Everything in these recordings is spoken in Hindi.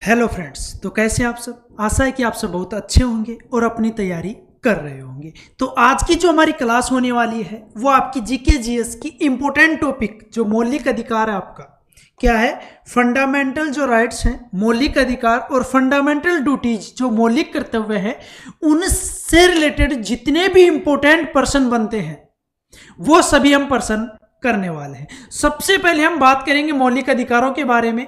हेलो फ्रेंड्स, तो कैसे आप सब। आशा है कि आप सब बहुत अच्छे होंगे और अपनी तैयारी कर रहे होंगे। तो आज की जो हमारी क्लास होने वाली है वो आपकी जीके जीएस की इंपॉर्टेंट टॉपिक जो मौलिक अधिकार है आपका क्या है, फंडामेंटल जो राइट्स हैं मौलिक अधिकार और फंडामेंटल ड्यूटीज जो मौलिक कर्तव्य है उनसे रिलेटेड जितने भी इंपॉर्टेंट पर्सन बनते हैं वो सभी हम पर्सन करने वाले हैं। सबसे पहले हम बात करेंगे मौलिक अधिकारों के बारे में,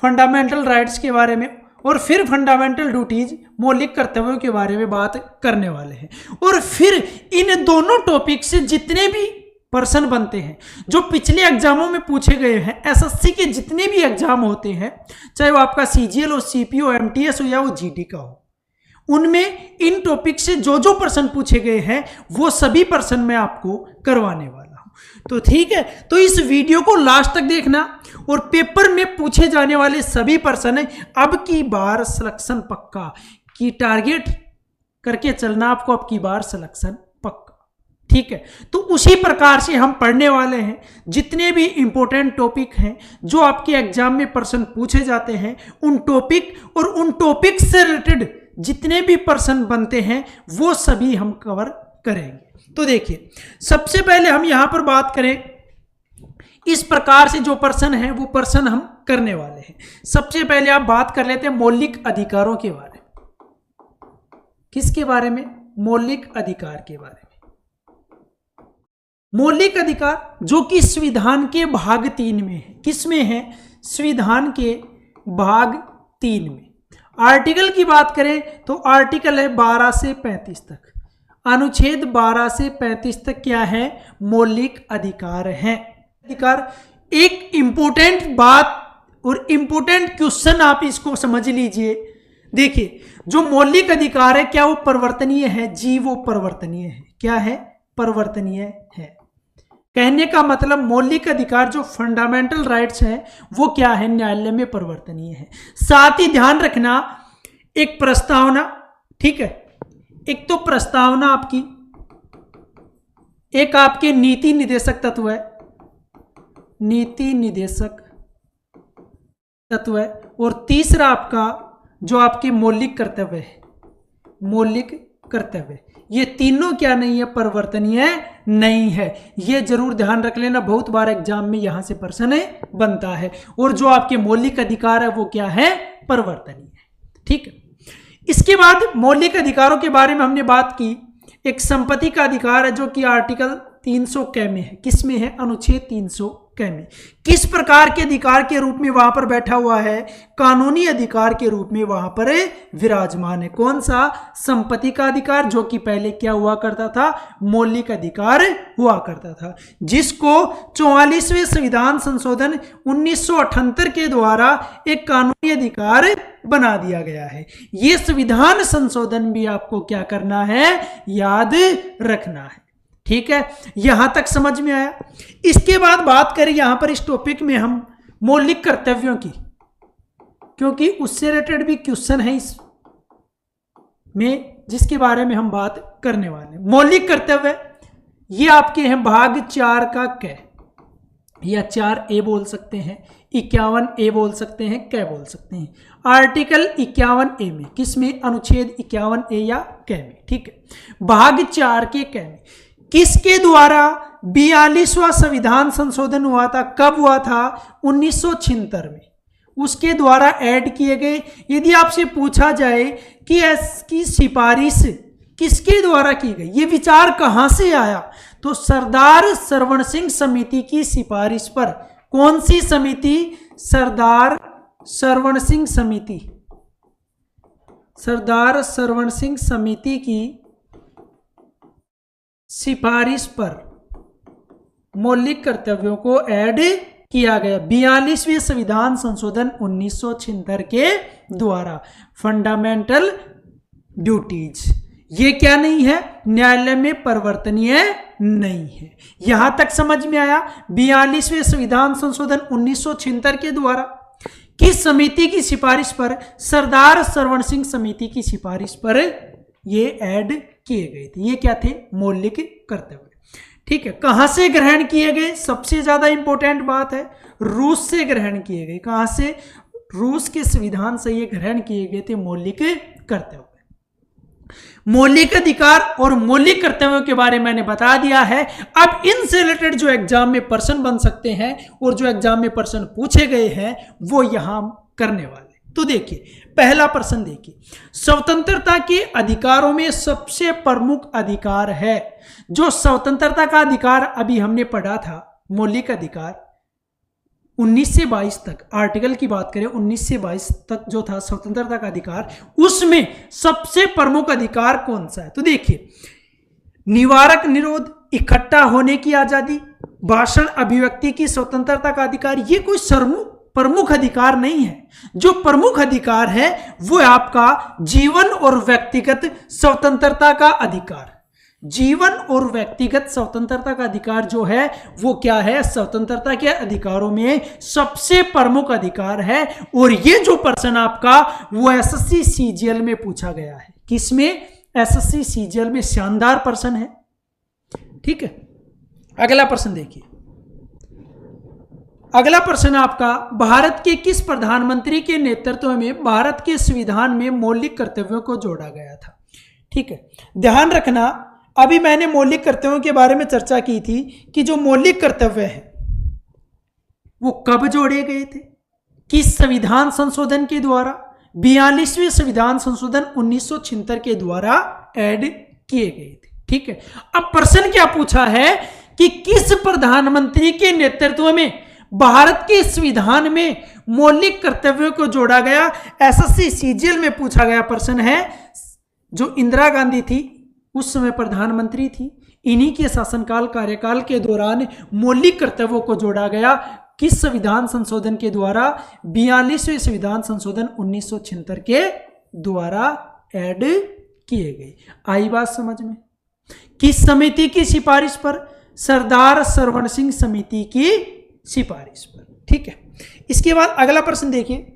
फंडामेंटल राइट्स के बारे में और फिर फंडामेंटल ड्यूटीज मौलिक कर्तव्यों के बारे में बात करने वाले हैं। और फिर इन दोनों टॉपिक से जितने भी पर्सन बनते हैं जो पिछले एग्जामों में पूछे गए हैं, एसएससी के जितने भी एग्जाम होते हैं, चाहे वो आपका सीजीएल हो, सीपीओ, एमटीएस हो या वो जीडी का हो, उनमें इन टॉपिक से जो जो पर्सन पूछे गए हैं वो सभी पर्सन मैं आपको करवाने वाला हूं। तो ठीक है, तो इस वीडियो को लास्ट तक देखना और पेपर में पूछे जाने वाले सभी पर्सन है अब की बार सिलेक्शन पक्का की टारगेट करके चलना, आपको अब की बार सिलेक्शन पक्का। ठीक है, तो उसी प्रकार से हम पढ़ने वाले हैं। जितने भी इंपॉर्टेंट टॉपिक हैं जो आपके एग्जाम में पर्सन पूछे जाते हैं उन टॉपिक और उन टॉपिक से रिलेटेड जितने भी पर्सन बनते हैं वो सभी हम कवर करेंगे। तो देखिए, सबसे पहले हम यहां पर बात करें इस प्रकार से जो पर्सन है वो पर्सन हम करने वाले हैं। सबसे पहले आप बात कर लेते हैं मौलिक अधिकारों के बारे में। किसके बारे में? मौलिक अधिकार के बारे में। मौलिक अधिकार जो कि संविधान के भाग 3 में है। किस में है? संविधान के भाग 3 में। आर्टिकल की बात करें तो आर्टिकल है 12 से 35 तक, अनुच्छेद 12 से 35 तक क्या है? मौलिक अधिकार है। अधिकार एक इंपॉर्टेंट बात और इंपॉर्टेंट क्वेश्चन आप इसको समझ लीजिए। देखिए, जो मौलिक अधिकार है क्या वो परिवर्तनीय है? जी, वो परिवर्तनीय है। क्या है? परिवर्तनीय है। कहने का मतलब मौलिक अधिकार जो फंडामेंटल राइट्स हैं वो क्या है? न्यायालय में परिवर्तनीय है। साथ ही ध्यान रखना, एक प्रस्तावना, ठीक है, एक तो प्रस्तावना आपकी, एक आपके नीति निर्देशक तत्व है, नीति निर्देशक तत्व है, और तीसरा आपका जो आपके मौलिक कर्तव्य है, मौलिक कर्तव्य। ये तीनों क्या नहीं है? परिवर्तनीय नहीं है। ये जरूर ध्यान रख लेना, बहुत बार एग्जाम में यहां से प्रश्न बनता है। और जो आपके मौलिक अधिकार है वो क्या है? परिवर्तनीय है। ठीक है, इसके बाद मौलिक अधिकारों के बारे में हमने बात की। एक संपत्ति का अधिकार है जो कि आर्टिकल 300 क में है। किस में है? अनुच्छेद 300 क में। किस प्रकार के अधिकार के रूप में वहां पर बैठा हुआ है? कानूनी अधिकार के रूप में वहां पर विराजमान है। कौन सा? संपत्ति का अधिकार, जो कि पहले क्या हुआ करता था? मौलिक अधिकार हुआ करता था, जिसको 44वें संविधान संशोधन 1978 के द्वारा एक कानूनी अधिकार बना दिया गया है। यह संविधान संशोधन भी आपको क्या करना है? याद रखना है। ठीक है, यहां तक समझ में आया। इसके बाद बात करें यहां पर इस टॉपिक में हम मौलिक कर्तव्यों की, क्योंकि उससे रिलेटेड भी क्वेश्चन है इस में जिसके बारे में हम बात करने वाले हैं। मौलिक कर्तव्य ये आपके हैं भाग 4 का क, या 4A बोल सकते हैं, 51A बोल सकते हैं, क बोल सकते हैं। आर्टिकल 51A में, किसमें? अनुच्छेद 51A या क में। ठीक है, भाग 4 के क में किसके द्वारा 42वां संविधान संशोधन हुआ था? कब हुआ था? 1976 में। उसके द्वारा ऐड किए गए। यदि आपसे पूछा जाए कि इसकी सिफारिश किसके द्वारा की गई, ये विचार कहां से आया, तो सरदार सरवण सिंह समिति की सिफारिश पर। कौन सी समिति? सरदार सरवण सिंह समिति। सरदार सरवण सिंह समिति की सिफारिश पर मौलिक कर्तव्यों को ऐड किया गया 42वें संविधान संशोधन 1976 के द्वारा। फंडामेंटल ड्यूटीज ये क्या नहीं है? न्यायालय में परिवर्तनीय नहीं है। यहां तक समझ में आया। 42वें संविधान संशोधन 1976 के द्वारा किस समिति की सिफारिश पर? सरदार सरवण सिंह समिति की सिफारिश पर ये ऐड किए गए थे। ये क्या थे? मौलिक कर्तव्य। ठीक है, कहां से ग्रहण किए गए? सबसे ज्यादा इंपॉर्टेंट बात है, रूस से ग्रहण किए गए। कहां से? रूस के संविधान से ये ग्रहण किए गए थे मौलिक कर्तव्य। मौलिक अधिकार और मौलिक कर्तव्यों के बारे में मैंने बता दिया है। अब इनसे रिलेटेड जो एग्जाम में प्रश्न बन सकते हैं और जो एग्जाम में प्रश्न पूछे गए हैं वो यहां करने वाले। तो देखिए पहला प्रश्न देखिए, स्वतंत्रता के अधिकारों में सबसे प्रमुख अधिकार है। जो स्वतंत्रता का अधिकार अभी हमने पढ़ा था, मौलिक अधिकार 19 से 22 तक, आर्टिकल की बात करें 19 से 22 तक जो था स्वतंत्रता का अधिकार, उसमें सबसे प्रमुख अधिकार कौन सा है? तो देखिए, निवारक निरोध, इकट्ठा होने की आजादी, भाषण अभिव्यक्ति की स्वतंत्रता का अधिकार, ये कोई प्रमुख अधिकार नहीं है। जो प्रमुख अधिकार है वो आपका जीवन और व्यक्तिगत स्वतंत्रता का अधिकार। जीवन और व्यक्तिगत स्वतंत्रता का अधिकार जो है वो क्या है? स्वतंत्रता के अधिकारों में सबसे प्रमुख अधिकार है। और ये जो प्रश्न आपका वो एसएससी सीजीएल में पूछा गया है। किसमें? एसएससी सीजीएल में। शानदार प्रश्न है, ठीक है। अगला प्रश्न देखिए, अगला प्रश्न आपका, भारत के किस प्रधानमंत्री के नेतृत्व में भारत के संविधान में मौलिक कर्तव्यों को जोड़ा गया था? ठीक है, ध्यान रखना, अभी मैंने मौलिक कर्तव्यों के बारे में चर्चा की थी कि जो मौलिक कर्तव्य हैं वो कब जोड़े गए थे, किस संविधान संशोधन के द्वारा? 42वें संविधान संशोधन 1976 के द्वारा ऐड किए गए थे। ठीक है, अब प्रश्न क्या पूछा है कि किस प्रधानमंत्री के नेतृत्व में भारत के संविधान में मौलिक कर्तव्यों को जोड़ा गया? एसएससी सीजीएल में पूछा गया प्रश्न है। जो इंदिरा गांधी थी उस समय प्रधानमंत्री थी, इन्हीं के शासनकाल कार्यकाल के दौरान मौलिक कर्तव्यों को जोड़ा गया। किस संविधान संशोधन के द्वारा? 42वें संविधान संशोधन 1976 के द्वारा ऐड किए गए। आई बात समझ में? किस समिति की सिफारिश पर? सरदार सरवण सिंह समिति की सिफारिश पर। ठीक है, इसके बाद अगला प्रश्न देखिए।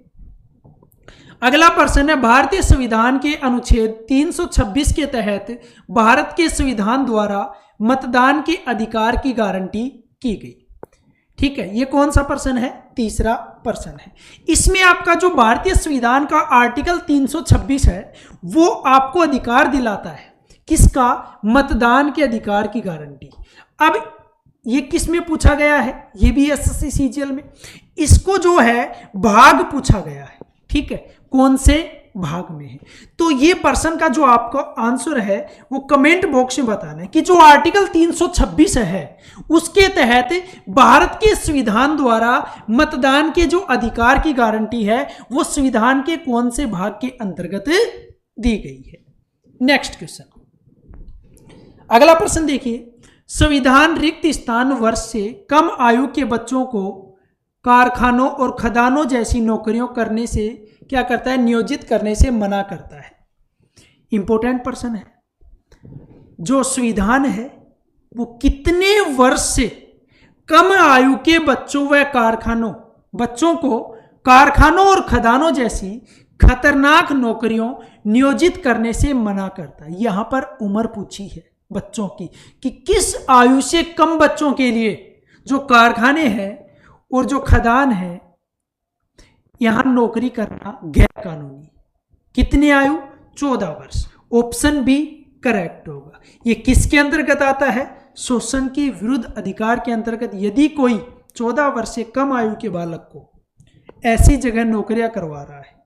अगला प्रश्न है, भारतीय संविधान के अनुच्छेद 326 के तहत भारत के संविधान द्वारा मतदान के अधिकार की गारंटी की गई। ठीक है, ये कौन सा प्रश्न है? तीसरा प्रश्न है। इसमें आपका जो भारतीय संविधान का आर्टिकल 326 है वो आपको अधिकार दिलाता है। किसका? मतदान के अधिकार की गारंटी। अब ये किस में पूछा गया है? ये भी एसएससी सीजीएल में। इसको जो है भाग पूछा गया है। ठीक है, कौन से भाग में है? तो ये प्रश्न का जो आपका आंसर है वो कमेंट बॉक्स में बताना है कि जो आर्टिकल 326 है उसके तहत भारत के संविधान द्वारा मतदान के जो अधिकार की गारंटी है वो संविधान के कौन से भाग के अंतर्गत दी गई है। नेक्स्ट क्वेश्चन, अगला प्रश्न देखिए। संविधान रिक्त स्थान वर्ष से कम आयु के बच्चों को कारखानों और खदानों जैसी नौकरियों करने से क्या करता है? नियोजित करने से मना करता है। इंपॉर्टेंट प्रश्न है। जो संविधान है वो कितने वर्ष से कम आयु के बच्चों व बच्चों को कारखानों और खदानों जैसी खतरनाक नौकरियों नियोजित करने से मना करता है? यहां पर उम्र पूछी है बच्चों की कि किस आयु से कम बच्चों के लिए जो कारखाने हैं और जो खदान है यहां नौकरी करना गैर कानूनी। कितनी आयु? 14 वर्ष। ऑप्शन बी करेक्ट होगा। ये किसके अंतर्गत आता है? शोषण के विरुद्ध अधिकार के अंतर्गत। यदि कोई 14 वर्ष से कम आयु के बालक को ऐसी जगह नौकरियां करवा रहा है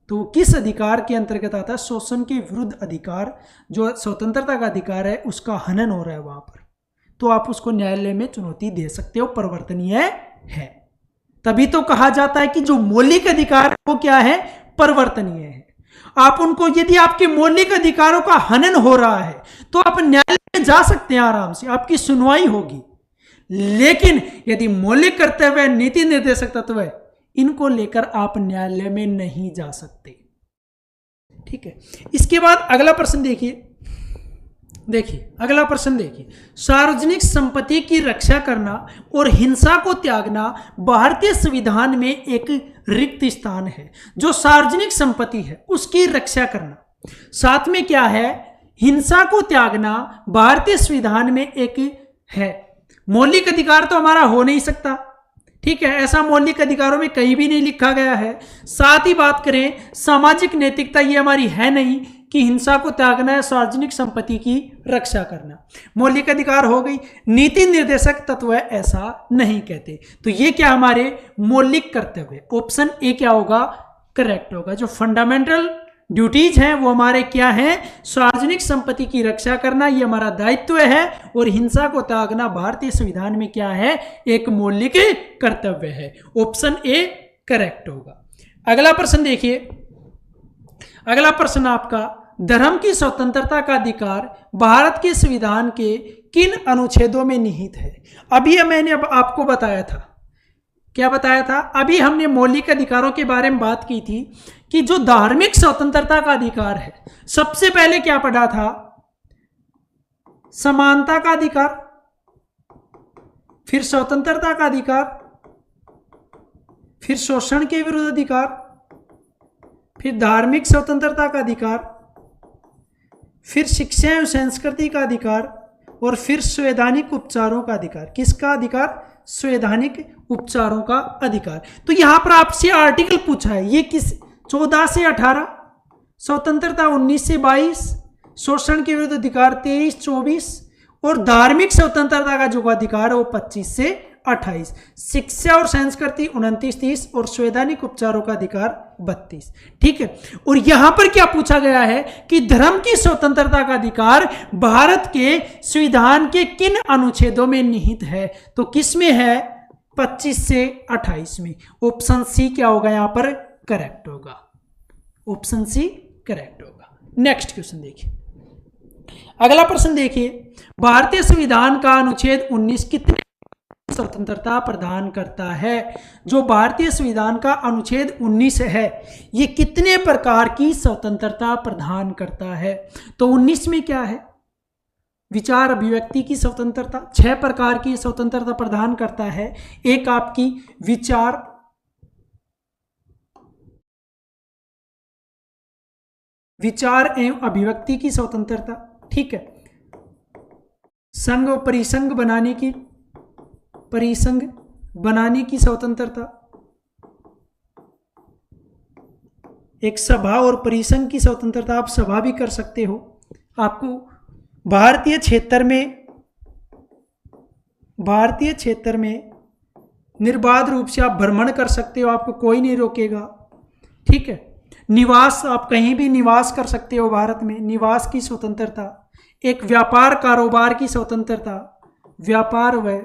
तो किस अधिकार के अंतर्गत आता है? शोषण के विरुद्ध अधिकार। जो स्वतंत्रता का अधिकार है उसका हनन हो रहा है वहां पर, तो आप उसको न्यायालय में चुनौती दे सकते हो, परिवर्तनीय है। तभी तो कहा जाता है कि जो मौलिक अधिकार है वो क्या है? परिवर्तनीय है। आप उनको, यदि आपके मौलिक अधिकारों का हनन हो रहा है तो आप न्यायालय में जा सकते हैं, आराम से आपकी सुनवाई होगी। लेकिन यदि मौलिक कर्तव्य, नीति निर्देशक तत्व है, इनको लेकर आप न्यायालय में नहीं जा सकते। ठीक है, इसके बाद अगला प्रश्न देखिए। अगला प्रश्न देखिए। सार्वजनिक संपत्ति की रक्षा करना और हिंसा को त्यागना भारतीय संविधान में एक रिक्त स्थान है। जो सार्वजनिक संपत्ति है उसकी रक्षा करना, साथ में क्या है? हिंसा को त्यागना भारतीय संविधान में एक है। मौलिक अधिकार तो हमारा हो नहीं सकता ठीक है, ऐसा मौलिक अधिकारों में कहीं भी नहीं लिखा गया है। साथ ही बात करें सामाजिक नैतिकता, ये हमारी है नहीं कि हिंसा को त्यागना है, सार्वजनिक संपत्ति की रक्षा करना। मौलिक अधिकार हो गई। नीति निर्देशक तत्व ऐसा नहीं कहते। तो ये क्या हमारे मौलिक कर्तव्य, ऑप्शन ए क्या होगा, करेक्ट होगा। जो फंडामेंटल ड्यूटीज हैं वो हमारे क्या हैं, सार्वजनिक संपत्ति की रक्षा करना, ये हमारा दायित्व है। और हिंसा को त्यागना भारतीय संविधान में क्या है, एक मौलिक कर्तव्य है। ऑप्शन ए करेक्ट होगा। अगला प्रश्न देखिए, अगला प्रश्न आपका, धर्म की स्वतंत्रता का अधिकार भारत के संविधान के किन अनुच्छेदों में निहित है। अभी मैंने अब आपको बताया था, क्या बताया था, अभी हमने मौलिक अधिकारों के बारे में बात की थी कि जो धार्मिक स्वतंत्रता का अधिकार है, सबसे पहले क्या पढ़ा था, समानता का अधिकार, फिर स्वतंत्रता का अधिकार, फिर शोषण के विरुद्ध अधिकार, फिर धार्मिक स्वतंत्रता का अधिकार, फिर शिक्षा एवं संस्कृति का अधिकार, और फिर संवैधानिक उपचारों का अधिकार। किसका अधिकार, संवैधानिक उपचारों का अधिकार। तो यहां पर आपसे आर्टिकल पूछा है, ये किस 14 से 18, स्वतंत्रता 19 से 22, शोषण के विरुद्ध अधिकार 23-24, और धार्मिक स्वतंत्रता का जो अधिकार है वो 25 से 28, शिक्षा और संस्कृति 29-30, और संवैधानिक उपचारों का अधिकार 32। ठीक है, और यहां पर क्या पूछा गया है कि धर्म की स्वतंत्रता का अधिकार भारत के संविधान के किन अनुच्छेदों में निहित है। तो किस में है, 25 से 28 में। ऑप्शन सी क्या होगा यहां पर, करेक्ट होगा। ऑप्शन सी करेक्ट होगा। नेक्स्ट क्वेश्चन देखिए, अगला प्रश्न देखिए, भारतीय संविधान का अनुच्छेद 19 कितने स्वतंत्रता प्रदान करता है। जो भारतीय संविधान का अनुच्छेद 19 है, ये कितने प्रकार की स्वतंत्रता प्रदान करता है। तो 19 में क्या है, विचार अभिव्यक्ति की स्वतंत्रता, 6 प्रकार की स्वतंत्रता प्रदान करता है। एक आपकी विचार एवं अभिव्यक्ति की स्वतंत्रता, ठीक है, संघ और परिसंघ बनाने की स्वतंत्रता, एक सभा और परिसंघ की स्वतंत्रता, आप सभा भी कर सकते हो। आपको भारतीय क्षेत्र में निर्बाध रूप से आप भ्रमण कर सकते हो, आपको कोई नहीं रोकेगा। ठीक है, निवास, आप कहीं भी निवास कर सकते हो भारत में, निवास की स्वतंत्रता। एक व्यापार कारोबार की स्वतंत्रता, व्यापार व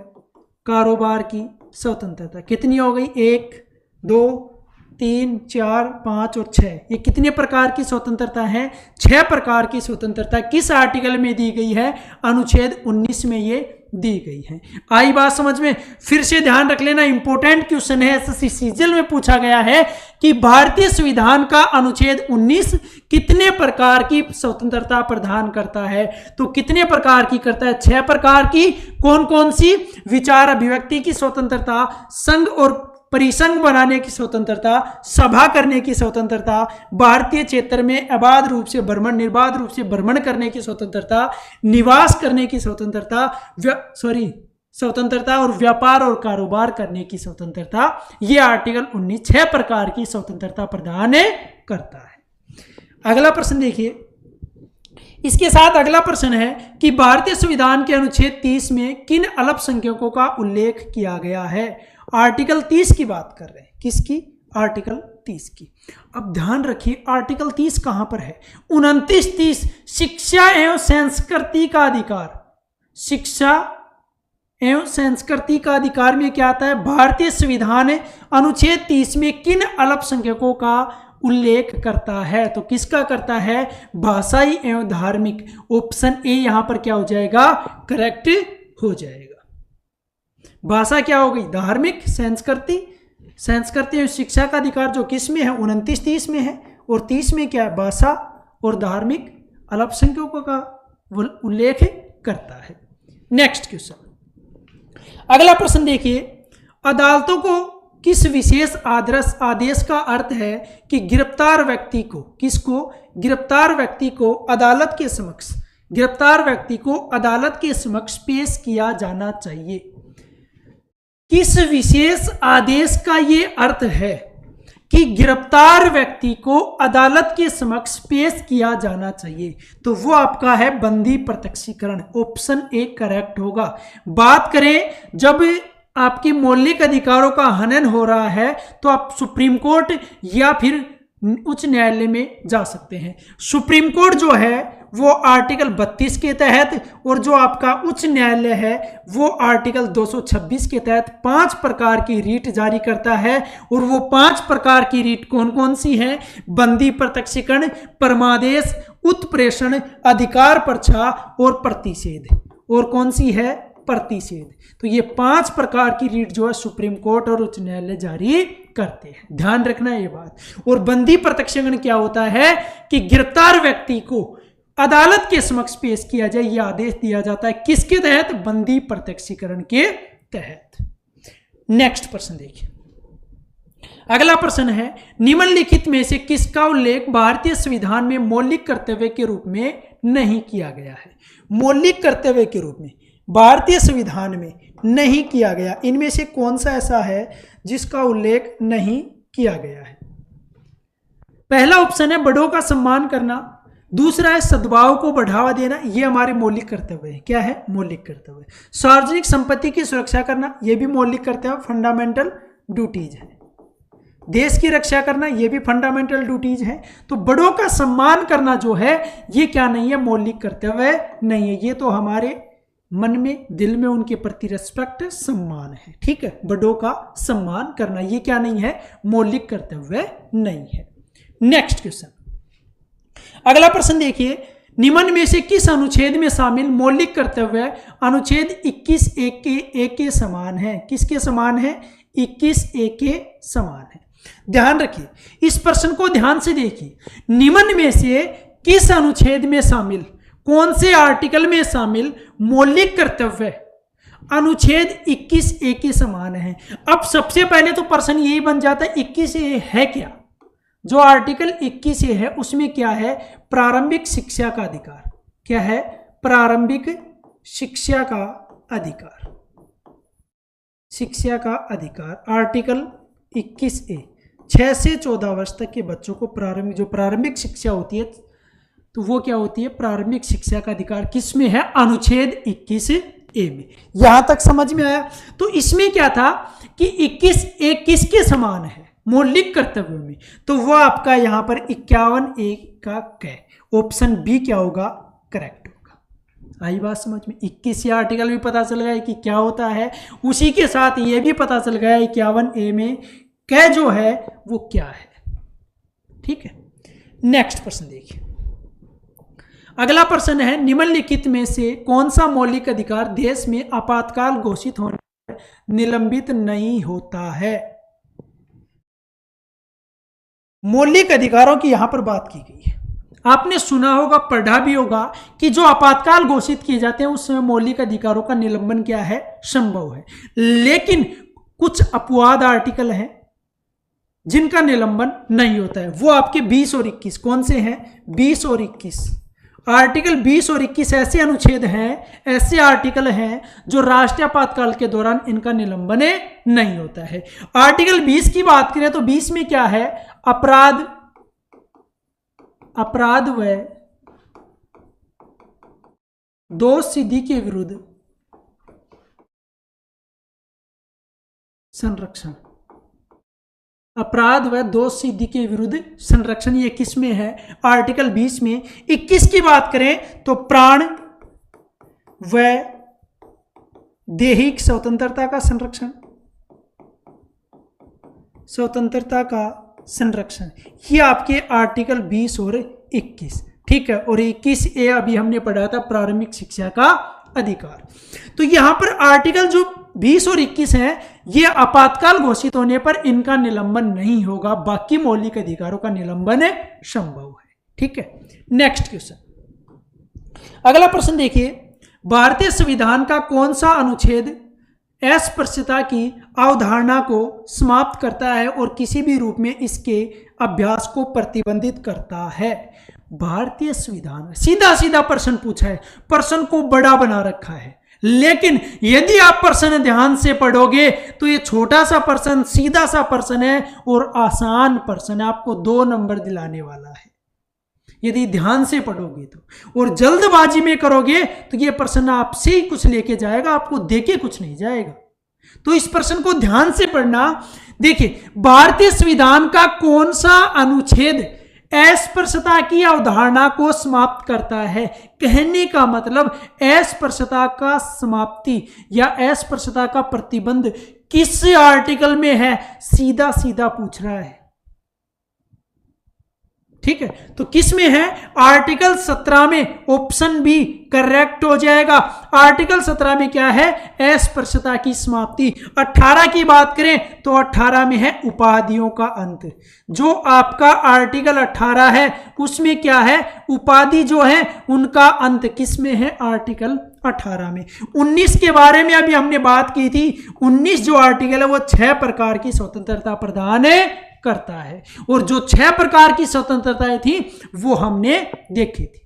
कारोबार की स्वतंत्रता। कितनी हो गई, 1, 2, 3, 4, 5 और 6। ये कितने प्रकार की स्वतंत्रता है, 6 प्रकार की स्वतंत्रता किस आर्टिकल में दी गई है, अनुच्छेद 19 में ये दी गई है। आई बात समझ में। फिर से ध्यान रख लेना, इंपॉर्टेंट क्वेश्चन है, एसएससी सीजीएल में पूछा गया है कि भारतीय संविधान का अनुच्छेद 19 कितने प्रकार की स्वतंत्रता प्रदान करता है। तो कितने प्रकार की करता है, 6 प्रकार की। कौन कौन सी, विचार अभिव्यक्ति की स्वतंत्रता, संघ और परिसंघ बनाने की स्वतंत्रता, सभा करने की स्वतंत्रता, भारतीय क्षेत्र में निर्बाध रूप से भ्रमण करने की स्वतंत्रता, निवास करने की स्वतंत्रता और व्यापार और कारोबार करने की स्वतंत्रता। ये आर्टिकल 19 6 प्रकार की स्वतंत्रता प्रदान करता है। अगला प्रश्न देखिए, इसके साथ अगला प्रश्न है कि भारतीय संविधान के अनुच्छेद 30 में किन अल्पसंख्यकों का उल्लेख किया गया है। आर्टिकल 30 की बात कर रहे हैं, किसकी, आर्टिकल 30 की। अब ध्यान रखिए आर्टिकल 30 कहां पर है, 29-30 शिक्षा एवं संस्कृति का अधिकार। शिक्षा एवं संस्कृति का अधिकार में क्या आता है, भारतीय संविधान अनुच्छेद 30 में किन अल्पसंख्यकों का उल्लेख करता है। तो किसका करता है, भाषाई एवं धार्मिक। ऑप्शन ए यहां पर क्या हो जाएगा, करेक्ट हो जाएगा। भाषा क्या हो गई, धार्मिक, संस्कृति एवं शिक्षा का अधिकार जो किस में है, 29-30 में है, और 30 में क्या है, भाषा और धार्मिक अल्पसंख्यकों का उल्लेख करता है। नेक्स्ट क्वेश्चन, अगला प्रश्न देखिए, अदालतों को किस विशेष आदेश का अर्थ है कि गिरफ्तार व्यक्ति को, किसको, गिरफ्तार व्यक्ति को अदालत के समक्ष पेश किया जाना चाहिए। किस विशेष आदेश का ये अर्थ है कि गिरफ्तार व्यक्ति को अदालत के समक्ष पेश किया जाना चाहिए? तो वो आपका है बंदी प्रत्यक्षीकरण। ऑप्शन ए करेक्ट होगा। बात करें जब आपके मौलिक अधिकारों का हनन हो रहा है तो आप सुप्रीम कोर्ट या फिर उच्च न्यायालय में जा सकते हैं। सुप्रीम कोर्ट जो है वो आर्टिकल 32 के तहत और जो आपका उच्च न्यायालय है वो आर्टिकल 226 के तहत 5 प्रकार की रीट जारी करता है। और वो 5 प्रकार की रीट कौन कौन सी हैं? बंदी प्रत्यक्षीकरण, परमादेश, उत्प्रेषण, अधिकार पर्चा और प्रतिषेध। और कौन सी है? प्रतिषेध। तो ये 5 प्रकार की रीट जो है सुप्रीम कोर्ट और उच्च न्यायालय जारी करते हैं, ध्यान रखना ये बात। और बंदी प्रत्यक्षीकरण क्या होता है कि गिरफ्तार व्यक्ति को अदालत के समक्ष पेश किया जाए, यह आदेश दिया जाता है। किसके तहत? बंदी प्रत्यक्षीकरण के तहत। नेक्स्ट प्रश्न देखिए। अगला प्रश्न है, निम्नलिखित में से किसका उल्लेख भारतीय संविधान में मौलिक कर्तव्य के रूप में नहीं किया गया है? मौलिक कर्तव्य के रूप में भारतीय संविधान में नहीं किया गया, इनमें से कौन सा ऐसा है जिसका उल्लेख नहीं किया गया है? पहला ऑप्शन है बड़ों का सम्मान करना, दूसरा है सद्भाव को बढ़ावा देना, ये हमारे मौलिक कर्तव्य है। क्या है? मौलिक कर्तव्य। सार्वजनिक संपत्ति की सुरक्षा करना, ये भी मौलिक कर्तव्य, फंडामेंटल ड्यूटीज है। देश की रक्षा करना, ये भी फंडामेंटल ड्यूटीज है। तो बड़ों का सम्मान करना जो है ये क्या नहीं है? मौलिक कर्तव्य नहीं है। ये तो हमारे मन में, दिल में उनके प्रति रिस्पेक्ट, सम्मान है। ठीक है, बड़ों का सम्मान करना ये क्या नहीं है? मौलिक कर्तव्य नहीं है। नेक्स्ट क्वेश्चन, अगला प्रश्न देखिए। निम्न में से किस अनुच्छेद में शामिल मौलिक कर्तव्य अनुच्छेद 21(1) के समान है? किसके समान है? 21(1) के समान है। ध्यान रखिए, इस प्रश्न को ध्यान से देखिए। निम्न में से किस अनुच्छेद में शामिल, कौन से आर्टिकल में शामिल मौलिक कर्तव्य अनुच्छेद 21(1) के समान है? अब सबसे पहले तो प्रश्न यही बन जाता है 21(a) है क्या? जो आर्टिकल 21(a) है उसमें क्या है? प्रारंभिक शिक्षा का अधिकार। क्या है? प्रारंभिक शिक्षा का अधिकार। शिक्षा का अधिकार आर्टिकल 21(a), 6 से 14 वर्ष तक के बच्चों को प्रारंभिक शिक्षा होती है, तो वो क्या होती है? प्रारंभिक शिक्षा का अधिकार किसमें है? अनुच्छेद 21(a) में। यहां तक समझ में आया? तो इसमें क्या था कि 21(a) किसके समान है? मौलिक कर्तव्यों में। तो वो आपका यहां पर 51(a) का कै, ऑप्शन बी क्या होगा? करेक्ट होगा। आई बात समझ में? 21 आर्टिकल भी पता चल गया कि क्या होता है, उसी के साथ ये भी पता चल गया 51(a) में कै जो है वो क्या है। ठीक है, नेक्स्ट प्रश्न देखिए। अगला प्रश्न है, निम्नलिखित में से कौन सा मौलिक अधिकार देश में आपातकाल घोषित होने पर निलंबित नहीं होता है? मौलिक अधिकारों की यहां पर बात की गई है। आपने सुना होगा, पढ़ा भी होगा कि जो आपातकाल घोषित किए जाते हैं उस समय मौलिक अधिकारों का निलंबन क्या है? संभव है। लेकिन कुछ अपवाद आर्टिकल हैं जिनका निलंबन नहीं होता है। वो आपके 20 और 21 कौन से हैं? 20 और 21 आर्टिकल 20 और 21 ऐसे अनुच्छेद हैं, ऐसे आर्टिकल हैं जो राष्ट्रीय आपातकाल के दौरान इनका निलंबन नहीं होता है। आर्टिकल 20 की बात करें तो 20 में क्या है? अपराध व दोष सिद्धि के विरुद्ध संरक्षण। अपराध व दोष सिद्धि के विरुद्ध संरक्षण, ये किस में है? आर्टिकल 20 में। 21 की बात करें तो प्राण व दैहिक स्वतंत्रता का संरक्षण, स्वतंत्रता का संरक्षण, ये आपके आर्टिकल 20 और 21। ठीक है, और 21(a) अभी हमने पढ़ा था, प्रारंभिक शिक्षा का अधिकार। तो यहां पर आर्टिकल जो 20 और 21 हैं, ये आपातकाल घोषित होने पर इनका निलंबन नहीं होगा, बाकी मौलिक अधिकारों का निलंबन संभव है। ठीक है, नेक्स्ट क्वेश्चन। अगला प्रश्न देखिए, भारतीय संविधान का कौन सा अनुच्छेद अस्पृश्यता की अवधारणा को समाप्त करता है और किसी भी रूप में इसके अभ्यास को प्रतिबंधित करता है? भारतीय संविधान, सीधा सीधा प्रश्न पूछा है, प्रश्न को बड़ा बना रखा है, लेकिन यदि आप प्रश्न ध्यान से पढ़ोगे तो ये छोटा सा प्रश्न, सीधा सा प्रश्न है और आसान प्रश्न है, आपको 2 नंबर दिलाने वाला है यदि ध्यान से पढ़ोगे तो। और जल्दबाजी में करोगे तो ये प्रश्न आपसे ही कुछ लेके जाएगा, आपको देके कुछ नहीं जाएगा। तो इस प्रश्न को ध्यान से पढ़ना। देखिए, भारतीय संविधान का कौन सा अनुच्छेद अस्पृश्यता की अवधारणा को समाप्त करता है? कहने का मतलब अस्पृश्यता का समाप्ति या अस्पृश्यता का प्रतिबंध किस आर्टिकल में है, सीधा सीधा पूछ रहा है। ठीक है, तो किस में है? आर्टिकल 17 में। ऑप्शन बी करेक्ट हो जाएगा। आर्टिकल 17 में क्या है? अस्पृश्यता की समाप्ति। 18 की बात करें तो 18 में है उपाधियों का अंत। जो आपका आर्टिकल 18 है उसमें क्या है? उपाधि जो है उनका अंत किस में है? आर्टिकल 18 में। 19 के बारे में अभी हमने बात की थी। 19 जो आर्टिकल है वो 6 प्रकार की स्वतंत्रता प्रदान करता है, और जो 6 प्रकार की स्वतंत्रताएं थी वो हमने देखी थी।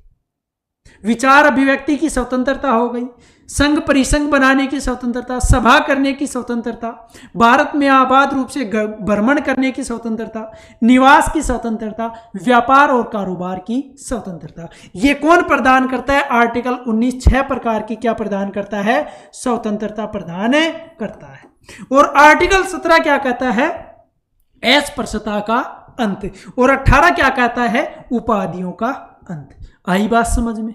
विचार अभिव्यक्ति की स्वतंत्रता हो गई, संघ परिसंघ बनाने की स्वतंत्रता, सभा करने की स्वतंत्रता, भारत में आबाद रूप से भ्रमण करने की स्वतंत्रता, निवास की स्वतंत्रता, व्यापार और कारोबार की स्वतंत्रता। ये कौन प्रदान करता है? आर्टिकल 19 6 प्रकार की क्या प्रदान करता है? स्वतंत्रता प्रदान करता है। और आर्टिकल 17 क्या कहता है? अस्पृश्यता का अंत। और 18 क्या कहता है? उपाधियों का अंत। आई बात समझ में?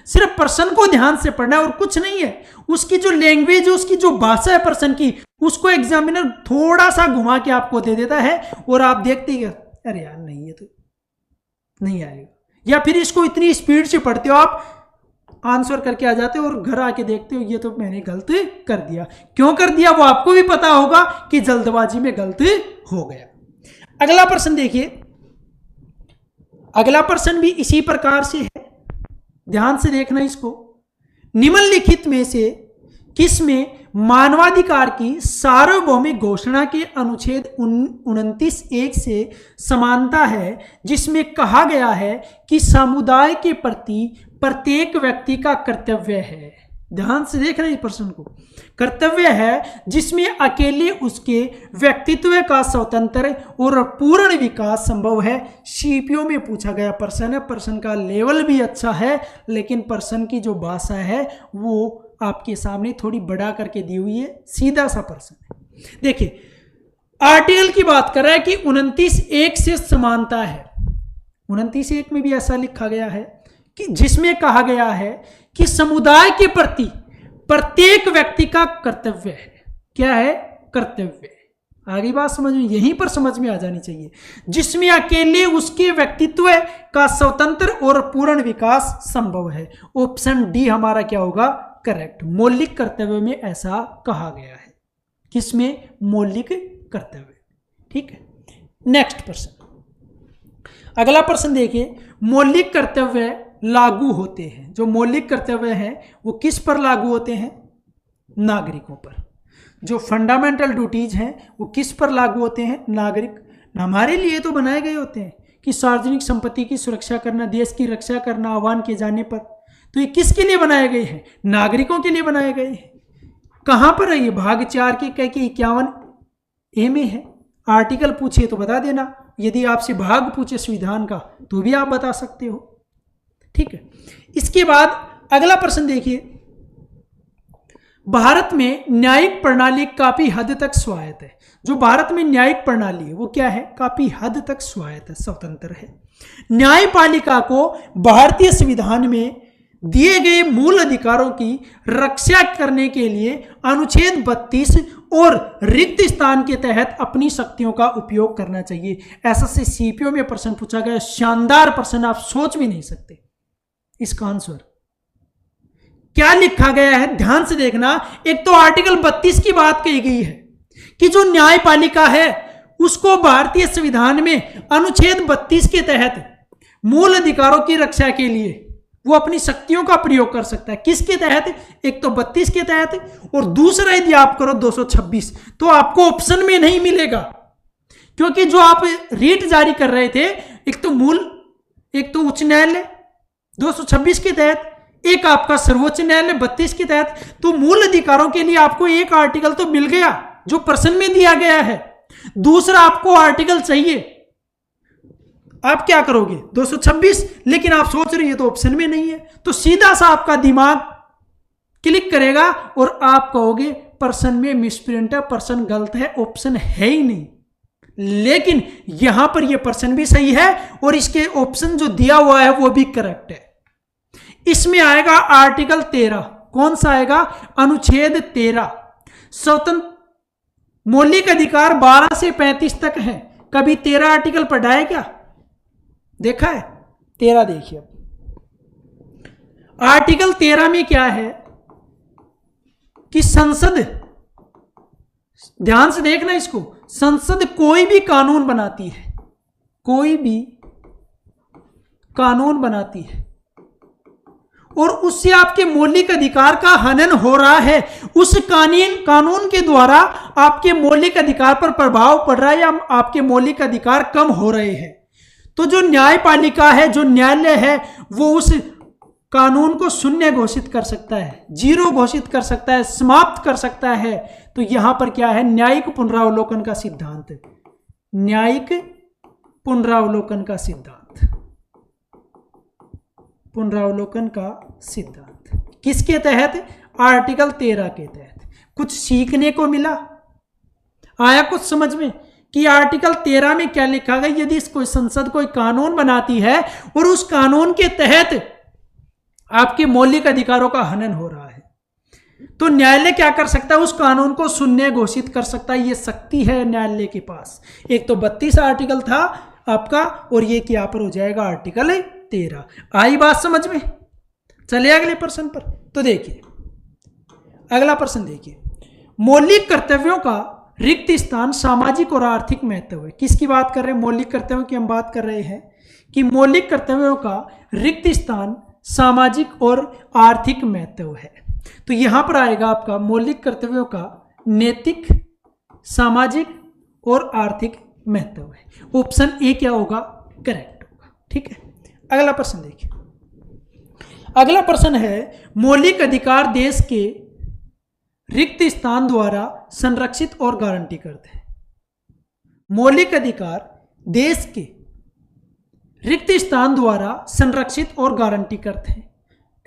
सिर्फ प्रश्न को ध्यान से पढ़ना है और कुछ नहीं है। उसकी जो लैंग्वेज है, उसकी जो भाषा है प्रश्न की, उसको एग्जामिनर थोड़ा सा घुमा के आपको दे देता है और आप देखते ही अरे यार नहीं, ये तो नहीं आएगा, या फिर इसको इतनी स्पीड से पढ़ते हो आप, आंसर करके आ जाते हो और घर आके देखते हो ये तो मैंने गलती कर दिया। क्यों कर दिया वो आपको भी पता होगा कि जल्दबाजी में गलती हो गया। अगला प्रश्न देखिए। अगला प्रश्न भी इसी प्रकार से है, ध्यान से देखना इसको। निम्नलिखित में से किसमें मानवाधिकार की सार्वभौमिक घोषणा के अनुच्छेद 29(1) से समानता है, जिसमें कहा गया है कि समुदाय के प्रति प्रत्येक व्यक्ति का कर्तव्य है। ध्यान से देखना इस प्रश्न को। कर्तव्य है जिसमें अकेले उसके व्यक्तित्व का स्वतंत्र और पूर्ण विकास संभव है। सीपीओ में पूछा गया प्रश्न है। प्रश्न का लेवल भी अच्छा है, लेकिन प्रश्न की जो भाषा है वो आपके सामने थोड़ी बढ़ा करके दी हुई है। सीधा सा प्रश्न है। देखिए, आर्टिकल की बात कर रहा है कि 29(1) से समानता है। 29(1) में भी ऐसा लिखा गया है कि जिसमें कहा गया है कि समुदाय के प्रति प्रत्येक व्यक्ति का कर्तव्य है। क्या है? कर्तव्य। आगे बात समझ में, यहीं पर समझ में आ जानी चाहिए। जिसमें अकेले उसके व्यक्तित्व का स्वतंत्र और पूर्ण विकास संभव है। ऑप्शन डी हमारा क्या होगा? करेक्ट। मौलिक कर्तव्य में ऐसा कहा गया है। किसमें? मौलिक कर्तव्य। ठीक है, नेक्स्ट प्रश्न। अगला प्रश्न देखिए। मौलिक कर्तव्य लागू होते हैं। जो मौलिक कर्तव्य हैं वो किस पर लागू होते हैं? नागरिकों पर। जो फंडामेंटल ड्यूटीज हैं वो किस पर लागू होते हैं? नागरिक। हमारे लिए तो बनाए गए होते हैं कि सार्वजनिक संपत्ति की सुरक्षा करना, देश की रक्षा करना आह्वान किए जाने पर। तो ये किसके लिए बनाए गए हैं? नागरिकों के लिए बनाए गए हैं। कहां पर है ये? भाग 4 के 51A में है। आर्टिकल पूछिए तो बता देना। यदि आपसे भाग पूछे संविधान का तो भी आप बता सकते हो। ठीक है, इसके बाद अगला प्रश्न देखिए। भारत में न्यायिक प्रणाली काफी हद तक स्वायत्त है। जो भारत में न्यायिक प्रणाली है वो क्या है? काफी हद तक स्वायत्त है, स्वतंत्र है। न्यायपालिका को भारतीय संविधान में दिए गए मूल अधिकारों की रक्षा करने के लिए अनुच्छेद 32 और रिक्त स्थान के तहत अपनी शक्तियों का उपयोग करना चाहिए। ऐसा से सीपीओ में प्रश्न पूछा गया। शानदार प्रश्न, आप सोच भी नहीं सकते इसका आंसर क्या लिखा गया है। ध्यान से देखना। एक तो आर्टिकल 32 की बात कही गई है कि जो न्यायपालिका है उसको भारतीय संविधान में अनुच्छेद 32 के तहत मूल अधिकारों की रक्षा के लिए वो अपनी शक्तियों का प्रयोग कर सकता है। किसके तहत? एक तो 32 के तहत, और दूसरा यदि आप करो 226 तो आपको ऑप्शन में नहीं मिलेगा, क्योंकि जो आप रीट जारी कर रहे थे एक तो उच्च न्यायालय 226 के तहत, एक आपका सर्वोच्च न्यायालय 32 के तहत। तो मूल अधिकारों के लिए आपको एक आर्टिकल तो मिल गया जो प्रश्न में दिया गया है, दूसरा आपको आर्टिकल चाहिए। आप क्या करोगे? 226, लेकिन आप सोच रहे हैं तो ऑप्शन में नहीं है, तो सीधा सा आपका दिमाग क्लिक करेगा और आप कहोगे प्रश्न में मिसप्रिंट है, प्रश्न गलत है, ऑप्शन है ही नहीं। लेकिन यहां पर यह प्रश्न भी सही है और इसके ऑप्शन जो दिया हुआ है वो भी करेक्ट है। इसमें आएगा आर्टिकल 13। कौन सा आएगा? अनुच्छेद 13। स्वतंत्र मौलिक अधिकार 12 से 35 तक है। कभी 13 आर्टिकल पढ़ा है क्या? देखा है? 13 देखिए। आर्टिकल 13 में क्या है कि संसद, ध्यान से देखना इसको, संसद कोई भी कानून बनाती है, कोई भी कानून बनाती है और उससे आपके मौलिक अधिकार का हनन हो रहा है, उस कानून के द्वारा आपके मौलिक अधिकार पर प्रभाव पड़ रहा है या आपके मौलिक अधिकार कम हो रहे हैं, तो जो न्यायपालिका है, जो न्यायालय है, वो उस कानून को शून्य घोषित कर सकता है, जीरो घोषित कर सकता है, समाप्त कर सकता है। तो यहां पर क्या है? न्यायिक पुनरावलोकन का सिद्धांत। न्यायिक पुनरावलोकन का सिद्धांत, पुनरावलोकन का सिद्धांत किसके तहत? आर्टिकल 13 के तहत। कुछ सीखने को मिला? आया कुछ समझ में कि आर्टिकल 13 में क्या लिखा गया? यदि कोई संसद कोई कानून बनाती है और उस कानून के तहत आपके मौलिक अधिकारों का हनन हो रहा है, तो न्यायालय क्या कर सकता है? उस कानून को शून्य घोषित कर सकता है। ये शक्ति है न्यायालय के पास। एक तो 32 आर्टिकल था आपका और ये क्या पर हो जाएगा? आर्टिकल 13। आई बात समझ में? चले अगले प्रश्न पर। तो देखिए अगला प्रश्न देखिए, मौलिक कर्तव्यों का रिक्त स्थान सामाजिक और आर्थिक महत्व है। किसकी बात कर रहे हैं? मौलिक कर्तव्यों की हम बात कर रहे हैं कि मौलिक कर्तव्यों का रिक्त स्थान सामाजिक और आर्थिक महत्व है। तो यहां पर आएगा आपका मौलिक कर्तव्यों का नैतिक, सामाजिक और आर्थिक महत्व है। ऑप्शन ए क्या होगा? करेक्ट होगा। ठीक है, अगला प्रश्न देखिए। अगला प्रश्न है, मौलिक अधिकार देश के रिक्त स्थान द्वारा संरक्षित और गारंटी करते हैं। मौलिक अधिकार देश के रिक्त स्थान द्वारा संरक्षित और गारंटी करते हैं।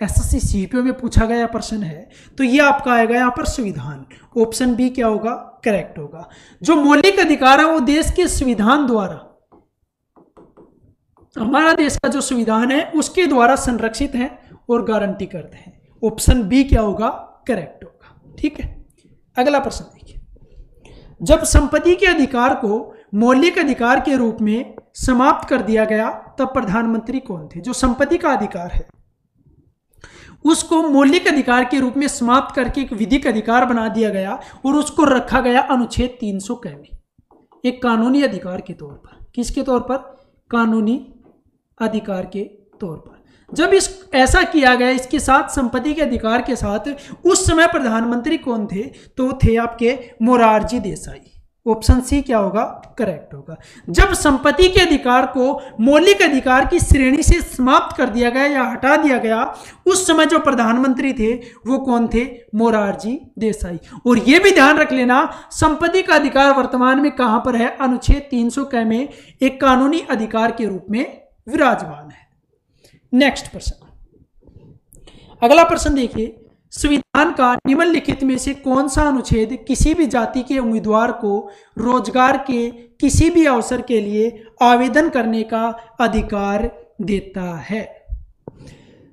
एसएससी सीपीओ में पूछा गया प्रश्न है, तो ये आपका आएगा यहाँ पर संविधान। ऑप्शन बी क्या होगा? करेक्ट होगा। जो मौलिक अधिकार है वो देश के संविधान द्वारा, हमारा देश का जो संविधान है उसके द्वारा संरक्षित है और गारंटी करते हैं। ऑप्शन बी क्या होगा? करेक्ट होगा। ठीक है, अगला प्रश्न देखिए। जब संपत्ति के अधिकार को मौलिक अधिकार के रूप में समाप्त कर दिया गया तब प्रधानमंत्री कौन थे? जो संपत्ति का अधिकार है उसको मौलिक अधिकार के रूप में समाप्त करके एक विधिक अधिकार बना दिया गया और उसको रखा गया अनुच्छेद 300 क में, एक कानूनी अधिकार के तौर पर। किसके तौर पर? कानूनी अधिकार के तौर पर। जब ऐसा किया गया, इसके साथ संपत्ति के अधिकार के साथ, उस समय प्रधानमंत्री कौन थे? तो थे आपके मोरारजी देसाई। ऑप्शन सी क्या होगा? करेक्ट होगा। जब संपत्ति के अधिकार को मौलिक अधिकार की श्रेणी से समाप्त कर दिया गया या हटा दिया गया, उस समय जो प्रधानमंत्री थे वो कौन थे? मोरारजी देसाई। और ये भी ध्यान रख लेना, संपत्ति का अधिकार वर्तमान में कहां पर है? अनुच्छेद 300 क में एक कानूनी अधिकार के रूप में विराजमान है। नेक्स्ट प्रश्न, अगला प्रश्न देखिए। संविधान का निम्नलिखित में से कौन सा अनुच्छेद किसी भी जाति के उम्मीदवार को रोजगार के किसी भी अवसर के लिए आवेदन करने का अधिकार देता है?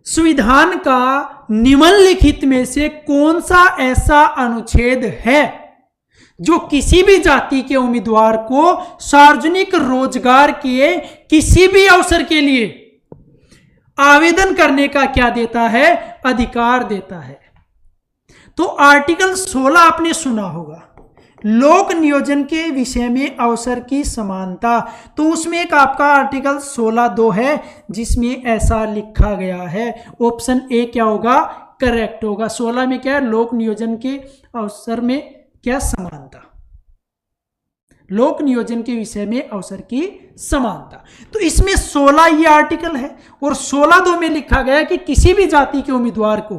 संविधान का निम्नलिखित में से कौन सा ऐसा अनुच्छेद है जो किसी भी जाति के उम्मीदवार को सार्वजनिक रोजगार के किसी भी अवसर के लिए आवेदन करने का क्या देता है? अधिकार देता है। तो आर्टिकल 16 आपने सुना होगा, लोक नियोजन के विषय में अवसर की समानता। तो उसमें एक आपका आर्टिकल 16(2) है जिसमें ऐसा लिखा गया है। ऑप्शन ए क्या होगा? करेक्ट होगा। 16 में क्या है? लोक नियोजन के अवसर में क्या समानता, लोक नियोजन के विषय में अवसर की समानता। तो इसमें 16 ये आर्टिकल है और 16(2) में लिखा गया कि किसी भी जाति के उम्मीदवार को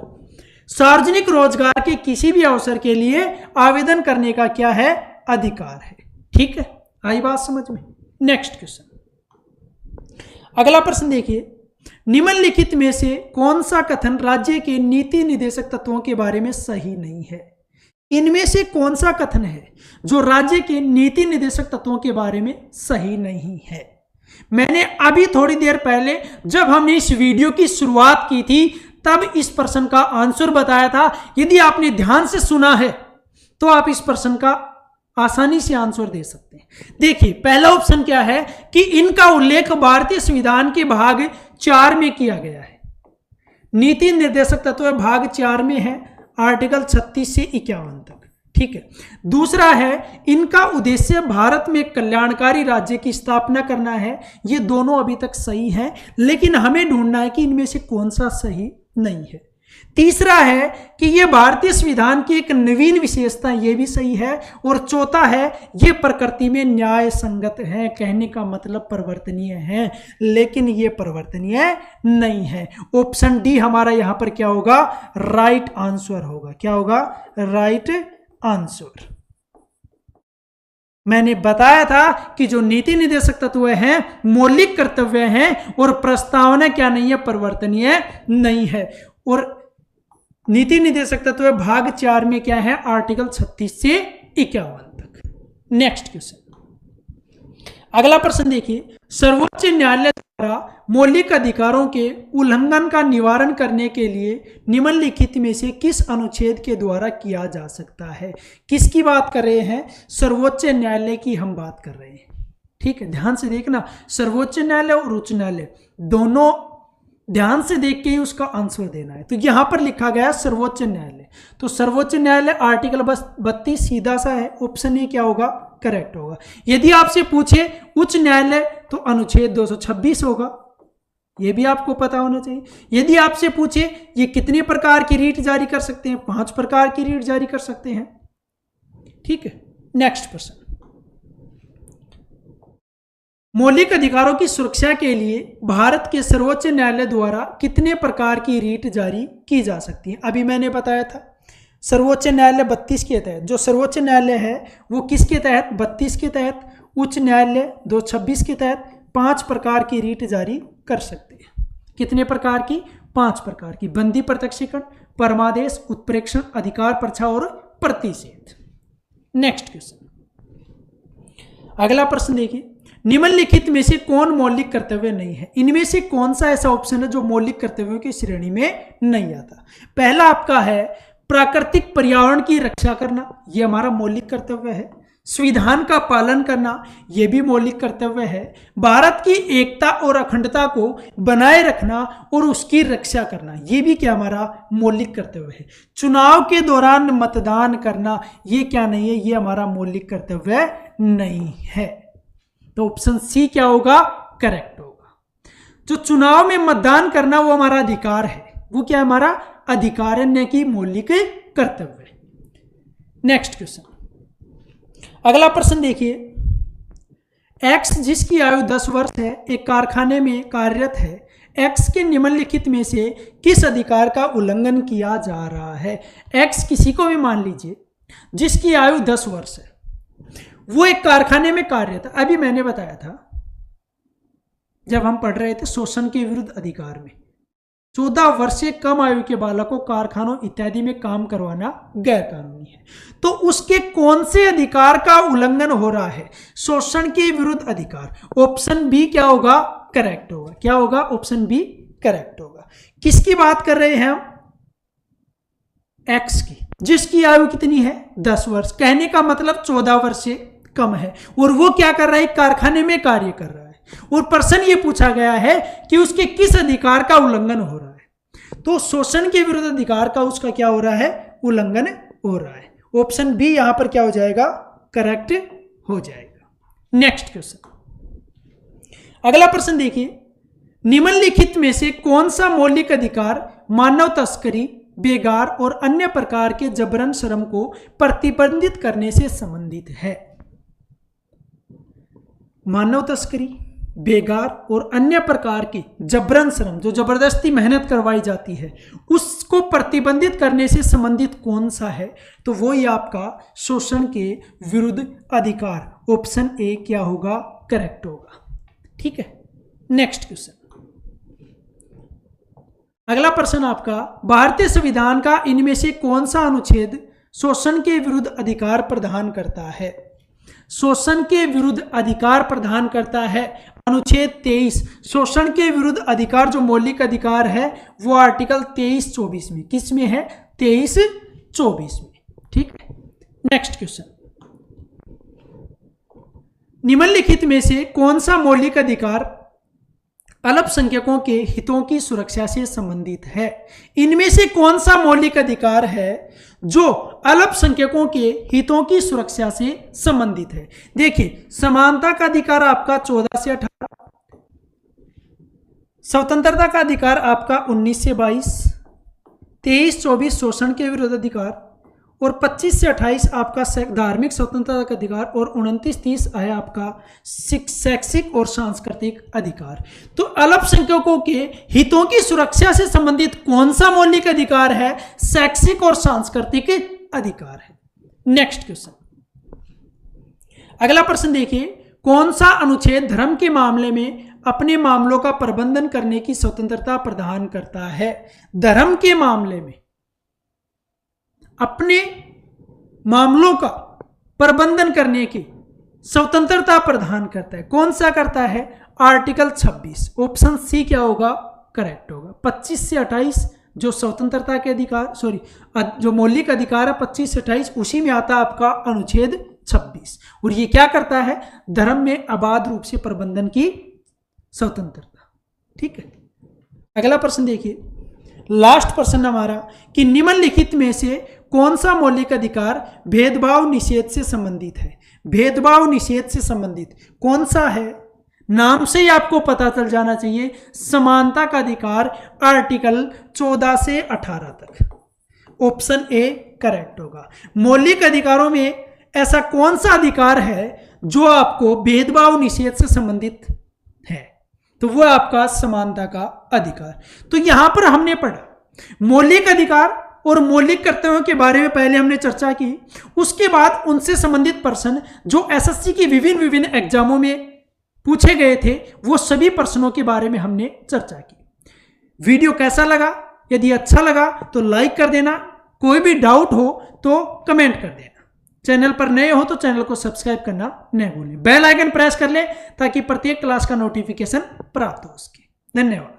सार्वजनिक रोजगार के किसी भी अवसर के लिए आवेदन करने का क्या है, अधिकार है। ठीक है, आई बात समझ में। नेक्स्ट क्वेश्चन, अगला प्रश्न देखिए, निम्नलिखित में से कौन सा कथन राज्य के नीति निर्देशक तत्वों के बारे में सही नहीं है? इनमें से कौन सा कथन है जो राज्य के नीति निर्देशक तत्वों के बारे में सही नहीं है? मैंने अभी थोड़ी देर पहले जब हमने इस वीडियो की शुरुआत की थी तब इस प्रश्न का आंसर बताया था। यदि आपने ध्यान से सुना है तो आप इस प्रश्न का आसानी से आंसर दे सकते हैं। देखिए, पहला ऑप्शन क्या है कि इनका उल्लेख भारतीय संविधान के भाग 4 में किया गया है। नीति निर्देशक तत्व भाग 4 में है, आर्टिकल 36 से 51 तक। ठीक है। दूसरा है, इनका उद्देश्य भारत में कल्याणकारी राज्य की स्थापना करना है। ये दोनों अभी तक सही हैं, लेकिन हमें ढूंढना है कि इनमें से कौन सा सही नहीं है। तीसरा है कि ये भारतीय संविधान की एक नवीन विशेषता, ये भी सही है। और चौथा है, ये प्रकृति में न्याय संगत है। कहने का मतलब परिवर्तनीय है, लेकिन ये परिवर्तनीय नहीं है। ऑप्शन डी हमारा यहां पर क्या होगा, राइट आंसर होगा। क्या होगा, राइट आंसर। मैंने बताया था कि जो नीति निर्देशक तत्व हैं मौलिक कर्तव्य हैं और प्रस्तावना क्या नहीं है, परिवर्तनीय नहीं है। और नीति निर्देशक तत्व भाग 4 में क्या है, आर्टिकल 36 से 51 तक। नेक्स्ट क्वेश्चन, अगला प्रश्न देखिए, सर्वोच्च न्यायालय द्वारा मौलिक अधिकारों के उल्लंघन का निवारण करने के लिए निम्नलिखित में से किस अनुच्छेद के द्वारा किया जा सकता है? किसकी बात कर रहे हैं, सर्वोच्च न्यायालय की हम बात कर रहे हैं। ठीक है, ध्यान से देखना, सर्वोच्च न्यायालय और उच्च न्यायालय दोनों ध्यान से देख के ही उसका आंसर देना है। तो यहां पर लिखा गया सर्वोच्च न्यायालय, तो सर्वोच्च न्यायालय आर्टिकल 32 सीधा सा है, ऑप्शन ए क्या होगा, करेक्ट होगा। यदि आपसे पूछे उच्च न्यायालय तो अनुच्छेद 226 होगा, यह भी आपको पता होना चाहिए। यदि आपसे पूछे ये कितने प्रकार की रीट जारी कर सकते हैं, 5 प्रकार की रीट जारी कर सकते हैं। ठीक है, नेक्स्ट प्रश्न, मौलिक अधिकारों की सुरक्षा के लिए भारत के सर्वोच्च न्यायालय द्वारा कितने प्रकार की रीट जारी की जा सकती है? अभी मैंने बताया था सर्वोच्च न्यायालय 32 के तहत, जो सर्वोच्च न्यायालय है वो किसके तहत, 32 के तहत, उच्च न्यायालय 226 के तहत 5 प्रकार की रीट जारी कर सकते हैं। कितने प्रकार की, 5 प्रकार की, बंदी प्रत्यक्षीकरण, परमादेश, उत्प्रेक्षण, अधिकार पर्चा और प्रतिषेध। नेक्स्ट क्वेश्चन, अगला प्रश्न देखिए, निम्नलिखित में से कौन मौलिक कर्तव्य नहीं है? इनमें से कौन सा ऐसा ऑप्शन है जो मौलिक कर्तव्यों की श्रेणी में नहीं आता? पहला आपका है प्राकृतिक पर्यावरण की रक्षा करना, यह हमारा मौलिक कर्तव्य है। संविधान का पालन करना, यह भी मौलिक कर्तव्य है। भारत की एकता और अखंडता को बनाए रखना और उसकी रक्षा करना, यह भी क्या हमारा मौलिक कर्तव्य है। चुनाव के दौरान मतदान करना, यह क्या नहीं है, यह हमारा मौलिक कर्तव्य नहीं है। तो ऑप्शन सी क्या होगा, करेक्ट होगा। जो चुनाव में मतदान करना वो हमारा अधिकार है, वो क्या हमारा अधिकार है, न कि मौलिक कर्तव्य। नेक्स्ट क्वेश्चन, अगला प्रश्न देखिए, एक्स जिसकी आयु 10 वर्ष है एक कारखाने में कार्यरत है, एक्स के निम्नलिखित में से किस अधिकार का उल्लंघन किया जा रहा है? एक्स किसी को भी मान लीजिए जिसकी आयु 10 वर्ष है, वो एक कारखाने में कार्यरत है। अभी मैंने बताया था जब हम पढ़ रहे थे शोषण के विरुद्ध अधिकार में, 14 वर्ष से कम आयु के बालकों कारखानों इत्यादि में काम करवाना गैर कानूनी है। तो उसके कौन से अधिकार का उल्लंघन हो रहा है? शोषण के विरुद्ध अधिकार। ऑप्शन बी क्या होगा, करेक्ट होगा। क्या होगा, ऑप्शन बी करेक्ट होगा। किसकी बात कर रहे हैं हम, एक्स की, जिसकी आयु कितनी है, 10 वर्ष। कहने का मतलब 14 वर्ष से कम है, और वो क्या कर रहा है, कारखाने में कार्य कर रहा है। और प्रश्न ये पूछा गया है कि उसके किस अधिकार का उल्लंघन हो रहा है। तो शोषण के विरुद्ध अधिकार का उसका क्या हो रहा है, उल्लंघन हो रहा है। ऑप्शन बी यहां पर क्या हो जाएगा, करेक्ट हो जाएगा। नेक्स्ट क्वेश्चन, अगला प्रश्न देखिए, निम्नलिखित में से कौन सा मौलिक अधिकार मानव तस्करी, बेगार और अन्य प्रकार के जबरन श्रम को प्रतिबंधित करने से संबंधित है? मानव तस्करी, बेगार और अन्य प्रकार की जबरन श्रम, जो जबरदस्ती मेहनत करवाई जाती है, उसको प्रतिबंधित करने से संबंधित कौन सा है? तो वो ही आपका शोषण के विरुद्ध अधिकार। ऑप्शन ए क्या होगा? करेक्ट होगा। ठीक है, नेक्स्ट क्वेश्चन। अगला प्रश्न आपका, भारतीय संविधान का इनमें से कौन सा अनुच्छेद शोषण के विरुद्ध अधिकार प्रदान करता है? शोषण के विरुद्ध अधिकार प्रदान करता है अनुच्छेद 23। शोषण के विरुद्ध अधिकार जो मौलिक अधिकार है वो आर्टिकल 23-24 में, किस में है? 23-24 में। ठीक है, नेक्स्ट क्वेश्चन। निम्नलिखित में से कौन सा मौलिक अधिकार अल्पसंख्यकों के हितों की सुरक्षा से संबंधित है? इनमें से कौन सा मौलिक अधिकार है जो अल्पसंख्यकों के हितों की सुरक्षा से संबंधित है? देखिए, समानता का अधिकार आपका 14 से 18, स्वतंत्रता का अधिकार आपका 19 से 22, 23-24 शोषण के विरुद्ध अधिकार, और 25 से 28 आपका धार्मिक स्वतंत्रता का अधिकार, और 29-30 है आपका शैक्षिक और सांस्कृतिक अधिकार। तो अल्पसंख्यकों के हितों की सुरक्षा से संबंधित कौन सा मौलिक अधिकार है? शैक्षिक और सांस्कृतिक अधिकार है। Next question. अगला प्रश्न देखिए, कौन सा अनुच्छेद धर्म के मामले में अपने मामलों का प्रबंधन करने की स्वतंत्रता प्रदान करता है? धर्म के मामले में अपने मामलों का प्रबंधन करने की स्वतंत्रता प्रदान करता है। कौन सा करता है? आर्टिकल 26। ऑप्शन सी क्या होगा? करेक्ट होगा। 25 से 28 जो स्वतंत्रता के अधिकार, सॉरी जो मौलिक अधिकार है 25 से 28, उसी में आता है आपका अनुच्छेद 26। और ये क्या करता है? धर्म में अबाध रूप से प्रबंधन की स्वतंत्रता। ठीक है, अगला प्रश्न देखिए, लास्ट प्रश्न हमारा कि निम्नलिखित में से कौन सा मौलिक अधिकार भेदभाव निषेध से संबंधित है? भेदभाव निषेध से संबंधित कौन सा है? नाम से ही आपको पता चल जाना चाहिए, समानता का अधिकार आर्टिकल 14 से 18 तक। ऑप्शन ए करेक्ट होगा। मौलिक अधिकारों में ऐसा कौन सा अधिकार है जो आपको भेदभाव निषेध से संबंधित है? तो वो आपका समानता का अधिकार। तो यहां पर हमने पढ़ा मौलिक अधिकार और मौलिक कर्तव्यों के बारे में पहले हमने चर्चा की, उसके बाद उनसे संबंधित प्रश्न जो एसएससी की विभिन्न एग्जामों में पूछे गए थे, वो सभी प्रश्नों के बारे में हमने चर्चा की। वीडियो कैसा लगा? यदि अच्छा लगा तो लाइक कर देना, कोई भी डाउट हो तो कमेंट कर देना। चैनल पर नए हो तो चैनल को सब्सक्राइब करना न भूलें। बेल आइकन प्रेस कर लें ताकि प्रत्येक क्लास का नोटिफिकेशन प्राप्त हो सके। धन्यवाद।